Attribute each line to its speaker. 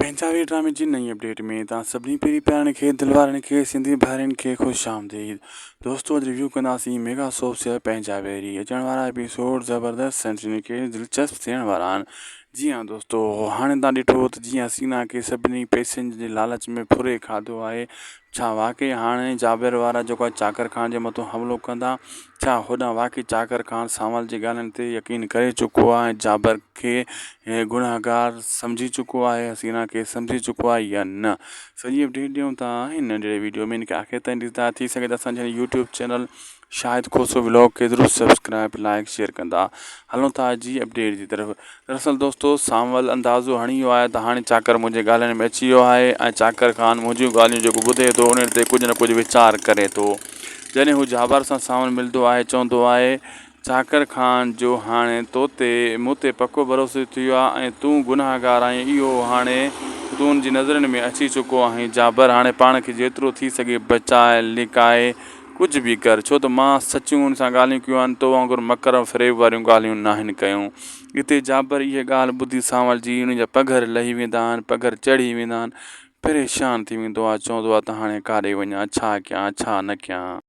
Speaker 1: पंजाबी ड्रामे जी नई अपडेट में तव्हां सभिनी पहिरीं प्यारनि खे दिलवारनि खे सिंधी भाउरनि खे ख़ुशि आमदीद। दोस्तों अॼु रिव्यू कंदासीं मेगा सोप सीरियल पंजाबी। अचण वारा एपिसोड ज़बरदस्त सनसनी खे दिलचस्प थियण वारा आहिनि। जी हाँ दोस्तों, हाणे तव्हां ॾिठो त जीअं हसीना खे सभिनी पैसनि जे लालच में फुरे खाधो आहे। छा वाकई हाणे जाबिर वारा जेको आहे चाकर खान जे मथां हमिलो कंदा? छा होॾां वाकई चाकर खान सावल जी ॻाल्हियुनि ते यकीन करे चुको आहे, जाबिर खे गुनाहगार सम्झी चुको आहे, हसीना खे सम्झी चुको आहे या न? सॼी अपडेट ॾियूं था हिन नंढिड़े वीडियो में। इनखे आख़िर ताईं ॾिसंदा थी सघे त असांजे यूट्यूब चैनल शाहिद खोसो व्लॉग के ज़रूरु सब्सक्राइब लाइक शेयर कंदा। हलूं था अॼु जी अपडेट जी तरफ़। दरअसल दोस्तों, सावल अंदाज़ो हणी वियो आहे त हाणे चाकर मुंहिंजे ॻाल्हियुनि में अची वियो आहे ऐं चाकर खान मुंहिंजियूं ॻाल्हियूं जेको ॿुधे थो उन ते कुझु न कुझु वीचार करे थो। जॾहिं हू जाबिर सां सावल मिलंदो आहे, चवंदो आहे चाकर खान जो हाणे मूं ते पको भरोसो थी वियो आहे ऐं तूं गुनाहगार आहीं, इहो हाणे तुंहिंजी नज़रनि में अची चुको आहे। जाबिर हाणे पाण खे जेतिरो थी सघे बचाए लिकाए कुझु बि कर, छो त मां सचियूं हुन सां ॻाल्हियूं कयूं आहिनि, तो वांगुरु मकर फ़रेब वारियूं ॻाल्हियूं न आहिनि कयूं। हिते जाबिर इहा ॻाल्हि ॿुधी सावल जी उन जा पघर लही वेंदा आहिनि, पघर चढ़ी वेंदा आहिनि, परेशान थी वेंदो आहे, चवंदो आहे त हाणे काॾे वञा, छा कयां छा न कयां।